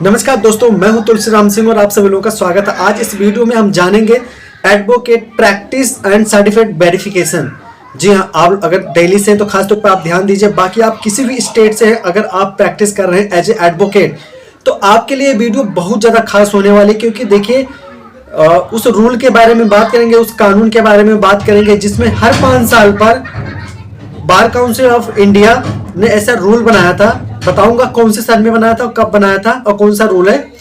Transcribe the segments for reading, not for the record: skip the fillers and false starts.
नमस्कार दोस्तों, मैं हूं तुलसीराम सिंह और आप सभी लोगों का स्वागत है। आज इस वीडियो में हम जानेंगे advocate practice and certificate verification. जी हाँ, आप अगर दिल्ली से हैं तो खास तौर पर आप ध्यान दीजिए। बाकी आप किसी भी स्टेट से हैं, अगर आप प्रैक्टिस कर रहे हैं एज ए एडवोकेट तो आपके लिए वीडियो बहुत ज़्यादा खास होने वाली, क्योंकि देखिए उस रूल के बारे में बात करेंगे, उस कानून के बारे में बात करेंगे जिसमें हर 5 साल पर बार काउंसिल ऑफ इंडिया ने ऐसा रूल बनाया था। बताऊंगा कौन से साल में बनाया था, कब बनाया था और कौन सा रूल है,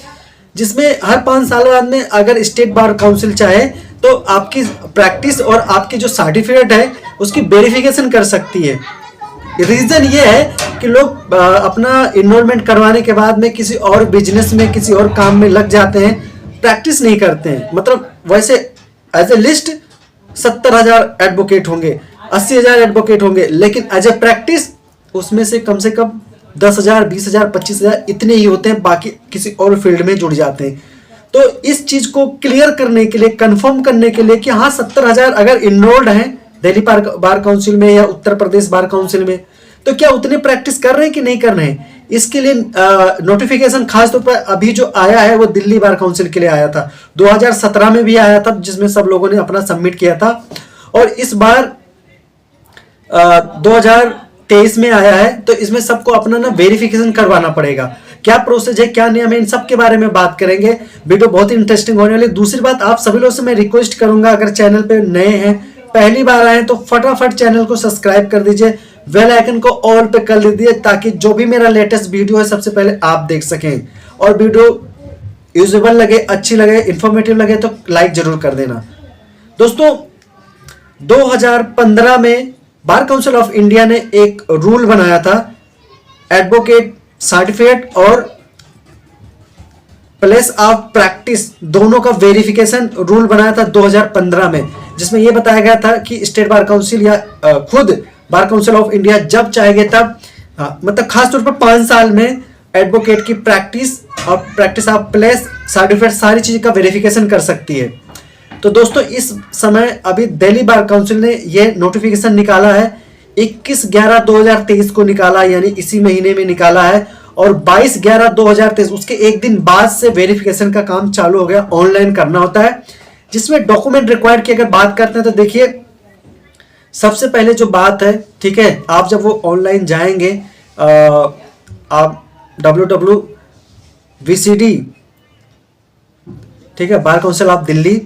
जिसमें हर 5 साल बाद में अगर स्टेट बार काउंसिल चाहे तो आपकी प्रैक्टिस और आपकी जो सर्टिफिकेट है उसकी वेरिफिकेशन कर सकती है। रीजन ये है कि लोग अपना इनरोलमेंट करवाने के बाद में किसी और बिजनेस में, किसी और काम में लग जाते हैं, प्रैक्टिस नहीं करते हैं। मतलब वैसे एज ए लिस्ट 70,000 एडवोकेट होंगे, 80,000 एडवोकेट होंगे, लेकिन एज ए प्रैक्टिस उसमें से कम 10,000, 20,000, 25,000 इतने ही होते हैं, बाकी किसी और फील्ड में जुड़ जाते हैं। तो इस चीज को क्लियर करने के लिए, कंफर्म करने के लिए कि हाँ 70,000 अगर इनरोल्ड हैं दिल्ली बार काउंसिल में या उत्तर प्रदेश बार काउंसिल में, तो क्या उतने प्रैक्टिस कर रहे हैं कि नहीं कर रहे हैं। इसके लिए नोटिफिकेशन खास तौर पर अभी जो आया है वो दिल्ली बार काउंसिल के लिए आया था। 2017 में भी आया था, जिसमें सब लोगों ने अपना सबमिट किया था, और इस बार 2023 में आया है। तो इसमें सबको अपना ना वेरिफिकेशन करवाना पड़ेगा। क्या प्रोसेस है, क्या नियम है, इन सब के बारे में बात करेंगे। वीडियो बहुत ही इंटरेस्टिंग होने वाली। दूसरी बात, आप सभी लोगों से मैं रिक्वेस्ट करूंगा, अगर चैनल पे नए हैं, पहली बार आए तो फटाफट चैनल को सब्सक्राइब कर दीजिए, बेल आइकन को ऑल पे कर दीजिए, ताकि जो भी मेरा लेटेस्ट वीडियो है सबसे पहले आप देख सकें। और वीडियो यूजेबल लगे, अच्छी लगे, इंफॉर्मेटिव लगे तो लाइक जरूर कर देना। दोस्तों 2015 में बार काउंसिल ऑफ इंडिया ने एक रूल बनाया था, एडवोकेट सर्टिफिकेट और प्लेस ऑफ प्रैक्टिस दोनों का वेरिफिकेशन रूल बनाया था 2015 में, जिसमें यह बताया गया था कि स्टेट बार काउंसिल या खुद बार काउंसिल ऑफ इंडिया जब चाहेंगे तब मतलब खास तौर पर 5 साल में एडवोकेट की प्रैक्टिस और प्रैक्टिस ऑफ प्लेस सर्टिफिकेट सारी चीज का वेरिफिकेशन कर सकती है। तो दोस्तों इस समय अभी दिल्ली बार काउंसिल ने यह नोटिफिकेशन निकाला है, 21/11/2023 को निकाला, यानी इसी महीने में निकाला है, और 22/11/2023 उसके एक दिन बाद से वेरिफिकेशन का काम चालू हो गया। ऑनलाइन करना होता है, जिसमें डॉक्यूमेंट रिक्वायर्ड की अगर बात करते हैं तो देखिए सबसे पहले जो बात है, ठीक है, आप जब वो ऑनलाइन जाएंगे, आप www.vcd, ठीक है, bar council of Delhi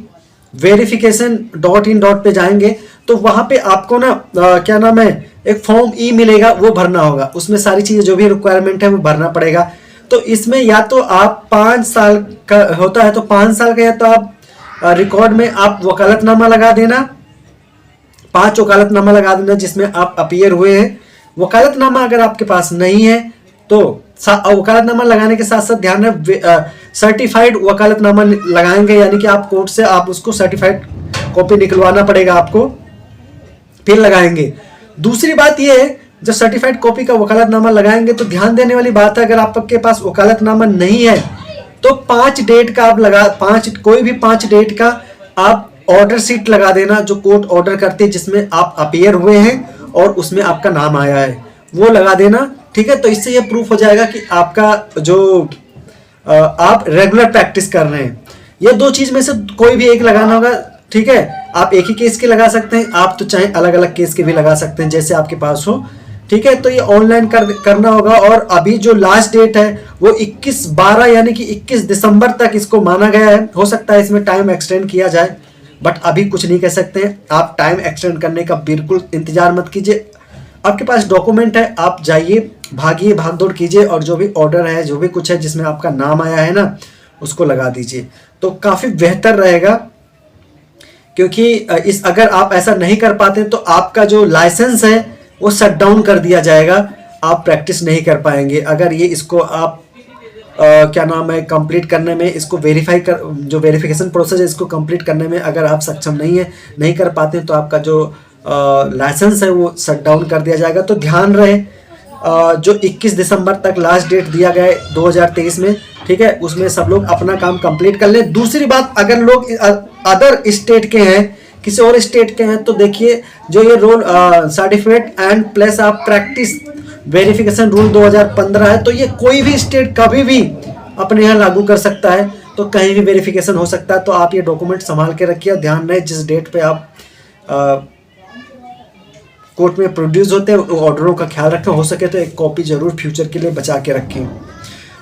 verification.in पे जाएंगे तो वहां पे आपको ना क्या नाम है, एक फॉर्म ई मिलेगा, वो भरना होगा। उसमें सारी चीजें जो भी रिक्वायरमेंट है वो भरना पड़ेगा। तो इसमें या तो आप 5 साल का होता है तो 5 साल का, या तो आप रिकॉर्ड में आप वकालतनामा लगा देना, 5 वकालतनामा लगा देना जिसमें आप अपीयर हुए हैं। वकालतनामा अगर आपके पास नहीं है तो वकालतनामा लगाने के साथ साथ ध्यान रखें सर्टिफाइड वकालतनामा लगाएंगे, यानी कि आप कोर्ट से आप उसको सर्टिफाइड कॉपी निकलवाना पड़ेगा आपको, फिर लगाएंगे। दूसरी बात यह है, जब सर्टिफाइड कॉपी का वकालतनामा लगाएंगे तो ध्यान देने वाली बात है, अगर आपके पास वकालतनामा नहीं है तो 5 डेट का आप कोई भी 5 डेट का आप ऑर्डर शीट लगा देना, जो कोर्ट ऑर्डर करती है जिसमें आप अपीयर हुए हैं और उसमें आपका नाम आया है, वो लगा देना। ठीक है, तो इससे ये प्रूफ हो जाएगा कि आपका जो आप रेगुलर प्रैक्टिस कर रहे हैं। ये 2 चीज में से कोई भी एक लगाना होगा। ठीक है, आप एक ही केस के लगा सकते हैं, आप तो चाहे अलग अलग केस के भी लगा सकते हैं, जैसे आपके पास हो। ठीक है, तो ये ऑनलाइन करना होगा। और अभी जो लास्ट डेट है वो 21/12 यानी कि 21 दिसंबर तक इसको माना गया है। हो सकता है इसमें टाइम एक्सटेंड किया जाए, बट अभी कुछ नहीं कह सकते हैं। आप टाइम एक्सटेंड करने का बिल्कुल इंतजार मत कीजिए। आपके पास डॉक्यूमेंट है, आप जाइए, भागिए, भागदौड़ कीजिए, और जो भी ऑर्डर है, जो भी कुछ है जिसमें आपका नाम आया है ना, उसको लगा दीजिए, तो काफी बेहतर रहेगा। क्योंकि अगर आप ऐसा नहीं कर पाते तो आपका जो लाइसेंस है वो शट डाउन कर दिया जाएगा, आप प्रैक्टिस नहीं कर पाएंगे। अगर ये इसको आप क्या नाम है कंप्लीट करने में, इसको जो वेरिफिकेशन प्रोसेस है इसको कंप्लीट करने में अगर आप सक्षम नहीं कर पाते हैं, तो आपका जो लाइसेंस है वो शट डाउन कर दिया जाएगा। तो ध्यान रहे, जो 21 दिसंबर तक लास्ट डेट दिया गया है 2023 में, ठीक है, उसमें सब लोग अपना काम कंप्लीट कर लें। दूसरी बात, अगर लोग अदर स्टेट के हैं, किसी और स्टेट के हैं, तो देखिए जो ये role certificate and place of practice verification rule 2015 है, तो ये कोई भी स्टेट कभी भी अपने यहाँ लागू कर सकता है, तो कहीं भी वेरिफिकेशन हो सकता है। तो आप ये डॉक्यूमेंट संभाल के रखिए, और ध्यान रहे जिस डेट पे आप कोर्ट में प्रोड्यूस होते हैं ऑर्डरों का ख्याल रखें। हो सके तो एक कॉपी जरूर फ्यूचर के लिए बचा के रखें।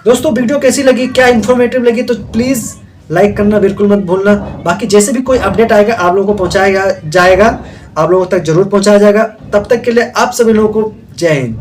दोस्तों वीडियो कैसी लगी, क्या इन्फॉर्मेटिव लगी, तो प्लीज़ लाइक करना बिल्कुल मत भूलना। बाकी जैसे भी कोई अपडेट आएगा आप लोगों को पहुंचाएगा जाएगा, आप लोगों तक जरूर पहुंचाया जाएगा। तब तक के लिए आप सभी लोगों को जय हिंद।